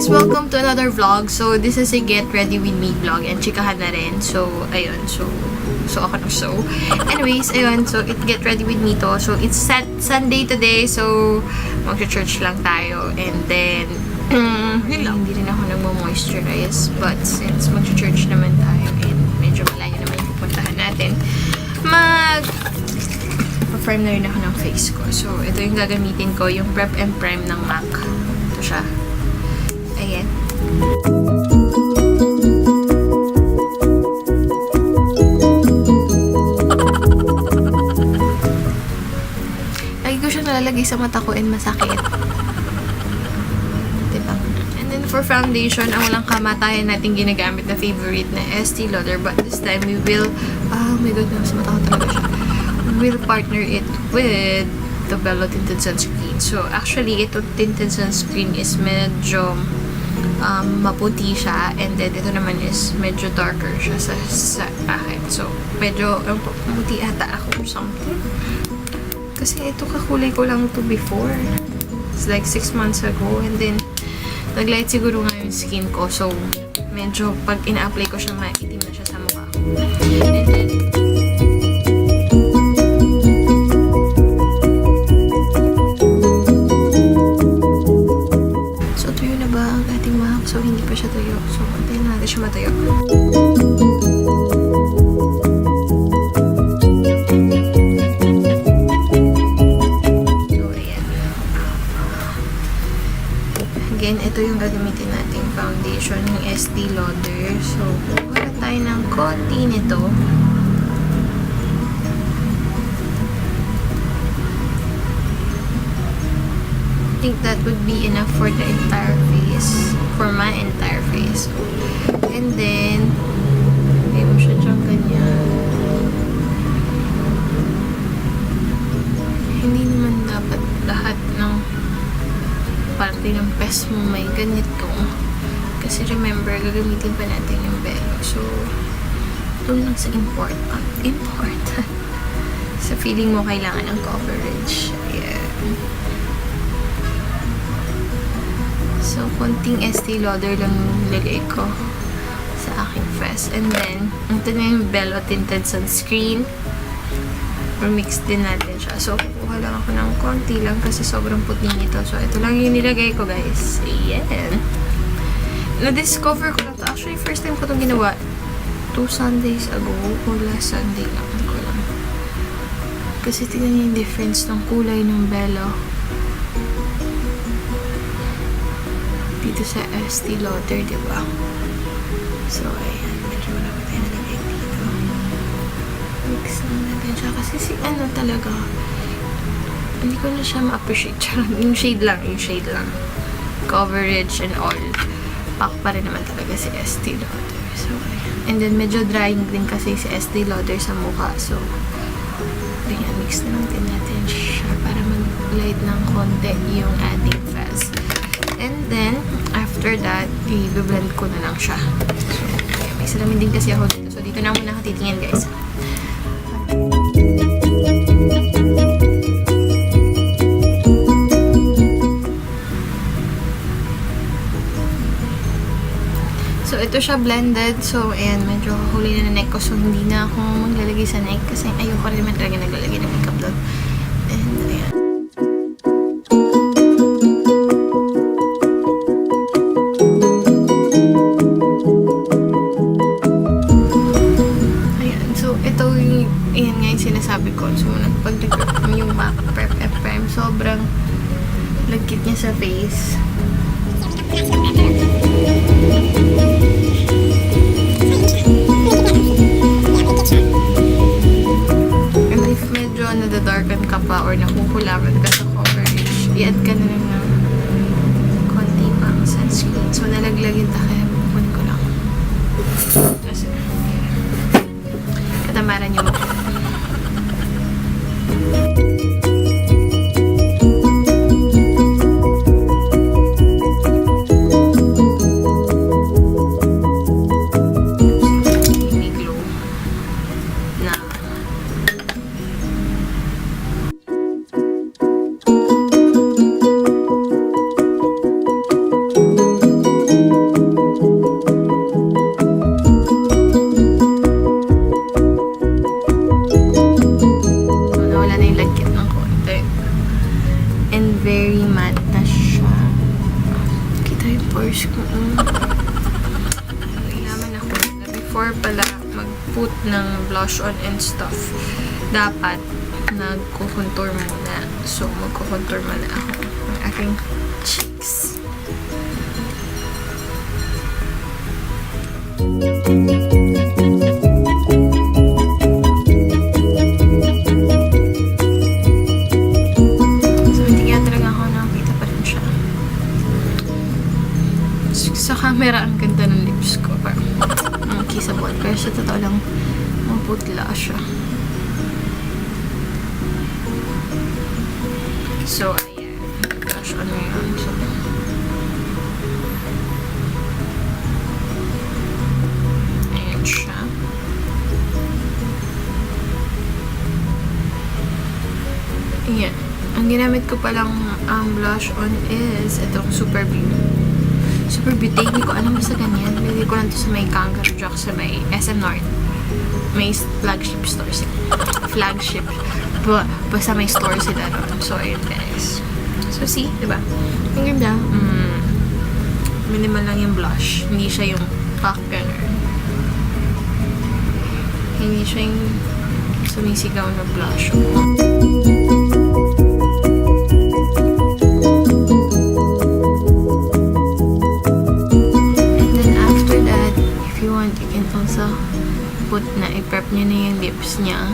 guys! Welcome to another vlog. So, this is a get ready with me vlog and chikahan na rin. So, ayun. So ako na so. Anyways, ayun. So, get ready with me to. So, it's Sunday today. So, mag-church lang tayo. And then, hindi rin ako nagmo-moisturize. But, since mag-church naman tayo and medyo malayo naman yung pupuntahan natin, prime na rin ako ng face ko. So, ito yung gagamitin ko. Yung Prep and Prime ng MAC. Ito siya. Ayan. Lagi ko siya nalalagay sa mata ko and masakit. Diba? And then for foundation, ang walang kamatayan natin ginagamit na favorite na Estee Lauder. But this time, we will... Oh my God, sa mata ko talaga siya. We'll partner it with the Bello Tinted Sunscreen. So, actually, ito tinted sunscreen is medyo maputi siya. And then, ito naman is medyo darker siya sa akin. So, medyo maputi ata ako or something. Kasi ito kakulay ko lang ito before. It's like 6 months ago. And then, naglight siguro nga yung skin ko. So, medyo pag ina-apply ko siya, maitim na siya sa mukha ko. And then, so, hindi pa siya tuyo. So, antayin natin siya matuyo. So, ayan. Again, ito yung gagamitin nating foundation, yung Estee Lauder. So, kuha tayo ng konti nito. I think that would be enough for the entire face. For my entire face. And then, lagay mo siya dyan ganyan. Hindi naman dapat lahat ng parte ng face mo may ganito. Kasi remember, gagamitin pa natin yung Bello. So, doon lang sa important. Sa feeling mo kailangan ng coverage. Yeah. So, konting Estee Lauder lang nilagay ko sa aking face. And then, ito na yung Bello Tinted Sunscreen. Remix din natin siya. So, kukuha lang ako ng konti lang kasi sobrang puti nito. So, ito lang yung nilagay ko, guys. Ayan. Na-discover ko na ito. Actually, first time ko itong ginawa 2 Sundays ago or last Sunday lang. Hindi ko lang. Kasi tingnan niyo yung difference ng kulay ng Bello dito sa Estee Lauder, diba? So, ayan. Medyo wala pa tayo nalagay dito. Mix lang natin siya. Kasi si ano talaga, hindi ko na siya ma-appreciate. Yung shade lang. Coverage and all. Pack pa rin naman talaga si Estee Lauder. So, ayan. And then, medyo drying din kasi si Estee Lauder sa mukha. So, ayan. Mix na lang din natin siya para mag-light ng konti yung ating face. And then, after that, i-blend ko na lang siya. So, okay, may salamin din kasi ako dito. So, dito na muna ako titingin, guys. So, ito siya blended. So, ayan, medyo huli na neck ko. So, hindi na ako maglalagay sa neck kasi ayoko rin naman talaga naglalagay ng makeup doon. And, ayan. Sinasabi ko, so nagpag-develop mo yung MAC Prep and Prime, sobrang lagkit niya sa face. And if medyo nadadarken ka pa or nakukulaban ka sa coverage, i-add ka na lang ng konti pang sunscreen. So nalaglagin ta kaya pupunin ko lang. Kasi katamaran yung Naman ako na before pala mag-put ng blush on and stuff, dapat nagko-contour muna. So, magko-contour muna ako ng aking cheeks. Sa camera, ang ganda ng lips ko. Parang kissable. Pero sa totoo lang, maputla siya. So, ayan. Gosh, ano yun? So, ayan siya. Ayan. Ang ginamit ko palang blush on is itong Super Beauty. Super Beauty, hindi ko alam sa ganyan. Bili ko lang to sa may Kangaroo Jack sa may SM North. May flagship store sila. Flagship. Basta may store sila doon. So, ayun guys. So, see? Diba? Ang ganda. Minimal lang yung blush. Hindi siya yung pack ganun. Hindi siya yung sumisigaw na blush. You can also put na i-prep nyo na yung lips niya.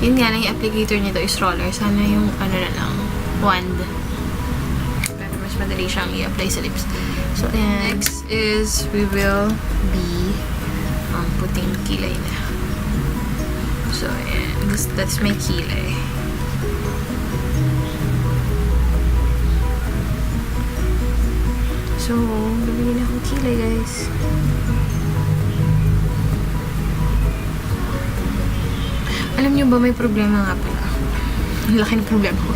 Yun nga lang, yung applicator nito is roller. Sana yung ano na lang, wand. Pero mas madali siyang i-apply sa lips. So, next is we will be putting kilay na. So, ayan. That's my kilay. So, gawin na akong kilay, guys. Alam niyo ba, may problema nga pala. Ang laki ng problema ko.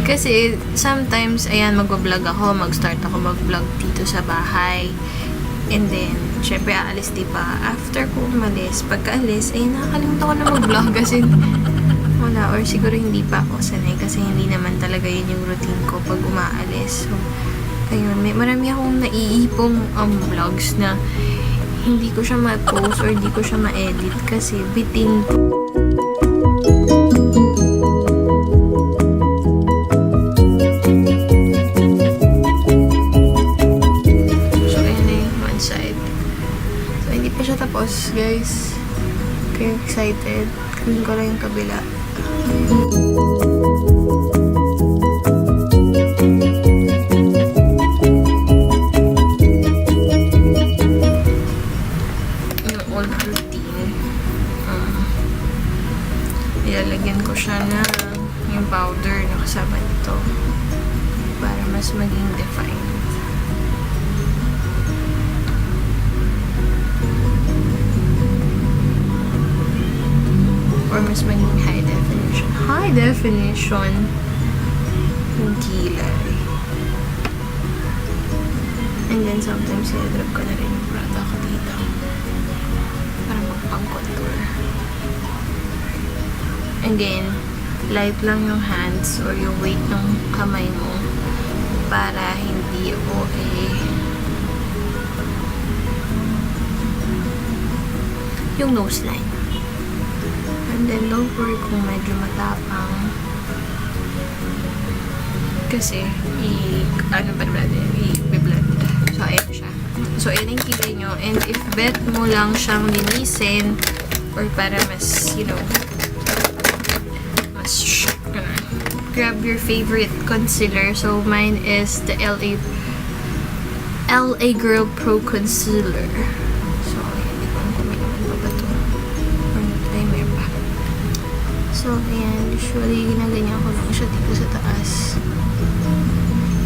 Kasi, sometimes, ayan, mag-vlog ako, mag-start ako mag-vlog dito sa bahay. And then, syempre, aalis, diba? After ko umalis, pagka-alis, ay nakakalimutan ko na mag-vlog kasi wala, or siguro hindi pa ako sanay kasi hindi naman talaga yun yung routine ko pag umaalis. So, ayun, marami akong naiipong vlogs na hindi ko siya ma-post or hindi ko siya ma-edit kasi bitin ko. So, ayun na yung one side. So, hindi pa siya tapos, guys. Kaya excited. Kunin ko lang yung kabila. Ilalagyan ko siya na yung powder na kasama nito para mas maging defined. Or mas maging high definition. High definition yung kilay. And then sometimes i-drop ko na rin yung product dito para magpang-contour. Again, light lang yung hands or yung weight ng kamay mo para hindi yung nose line. And then, don't worry kung medyo matapang kasi i-blend. So, ayan siya. So, ayan yung kilay nyo. And if bet mo lang siyang linisin or para mas, grab your favorite concealer. So, mine is the LA Girl Pro Concealer. So, hindi ko alam kung may naman pa ba ito. Or timer pa. So, ayan. Usually, ginaganyan ko lang siya dito sa taas.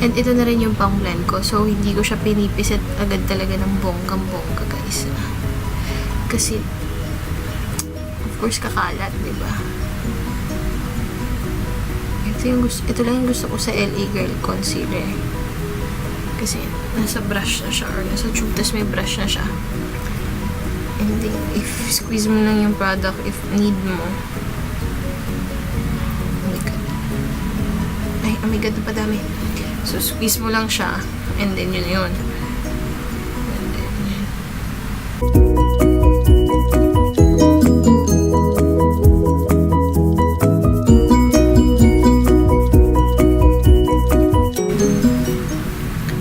And ito na rin yung pang-blend ko. So, hindi ko siya pinipisit agad talaga ng bonggang-bongga, guys. Kasi, of course, kakalat, diba? Ito lang yung gusto ko sa LA Girl Concealer. Kasi, nasa brush na siya or nasa tube, tas may brush na siya. And then, if squeeze mo lang yung product, if need mo. Oh my God. Oh my God, napadami. So, squeeze mo lang siya. And then, yun. And then,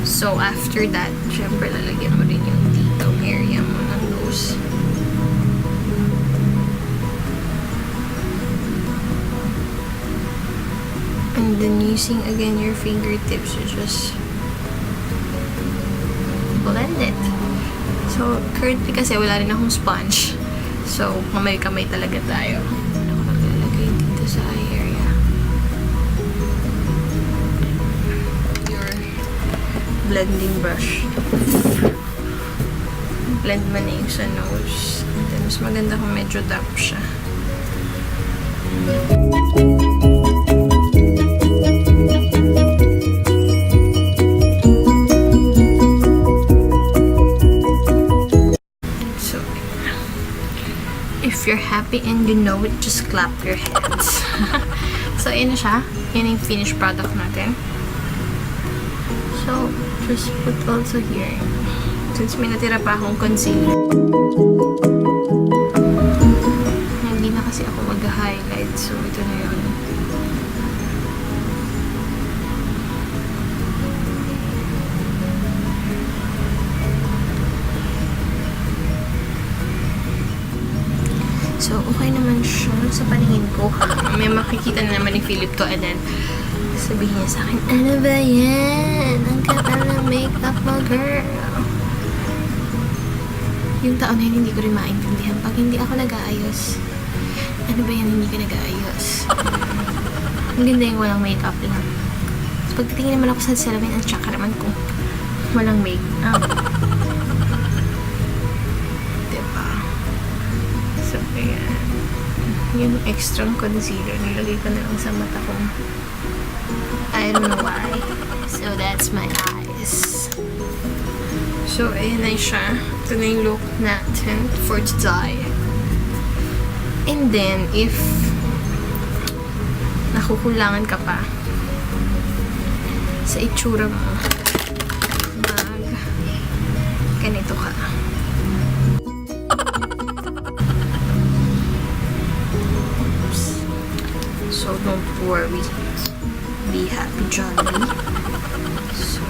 so, after that, syempre, lalagyan mo rin yung dito area mo ng nose. And then, using again your fingertips, you just blend it. So, currently kasi wala rin akong sponge. So, kamay-kamay talaga tayo. Ako maglalagay dito sa eye area. Your blending brush. Blend mo na yung sa nose. Then, mas maganda kung medyo damp siya. So, if you're happy and you know it, just clap your hands. So, yun na siya. Yan yung finished product natin. So, just put also here. Since may natira pa akong concealer. Hindi na kasi ako mag-highlight. So, ito na yun. So, okay naman siya sa paningin ko. May makikita na naman ni Philip to and then sabihin niya sa akin, ano ba yan? Ang kapal ng makeup mo, girl. Yung taon na yun, hindi ko rin maintindihan. Pag hindi ako nag-aayos, ano ba yan, hindi ka nag-aayos? Ang ganda yung walang makeup lang. So, pagtitingin naman ako sa salamin, ang tsaka naman ko. Walang makeup. Diba? So, ayan. Yung extra concealer, nilagay ko na lang sa mata ko. I don't know why. So, that's my eyes. So, ayan na siya. Ito na yung look natin for today. And then, if nakukulangan ka pa sa itsura mo, ganito ka. Oops. So, don't worry. Be happy, Johnny. So,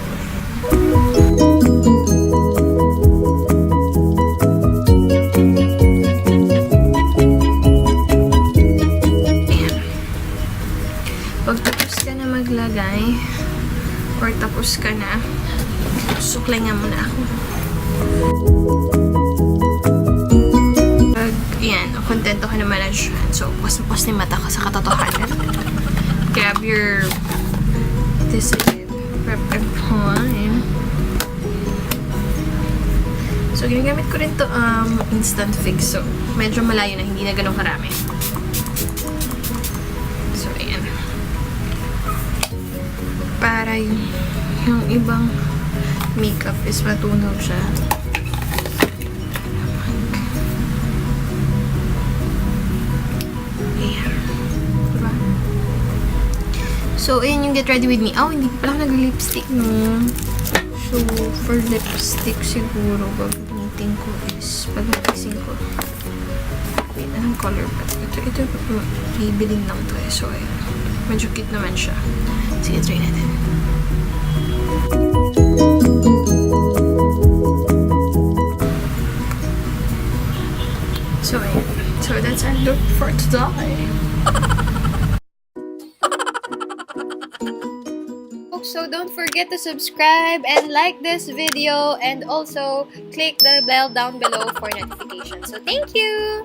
pag tapos ka na maglagay or tapos ka na, suklay nga muna ako. Pag, yan, kontento ka naman na siya. So, pas na mata ka sa katotohanan. Grab your prep prime. So, ginagamit ko rin to instant fix. So, medyo malayo na, hindi na ganun karami. So, ayan. Para yung ibang makeup is matunaw siya. Ayan. Diba? So, ayan yung get ready with me. Oh, hindi pa pala nag-lipstick, no? So, for lipstick siguro, gagamitin ko is, pag-mixing ko. Wait, anong color ba? Ito, bibiling lang to eh. So, ayan. Medyo cute naman siya. Sige, try natin. So, ayan. So, that's our look for today. So, don't forget to subscribe and like this video and also click the bell down below for notifications. So, thank you!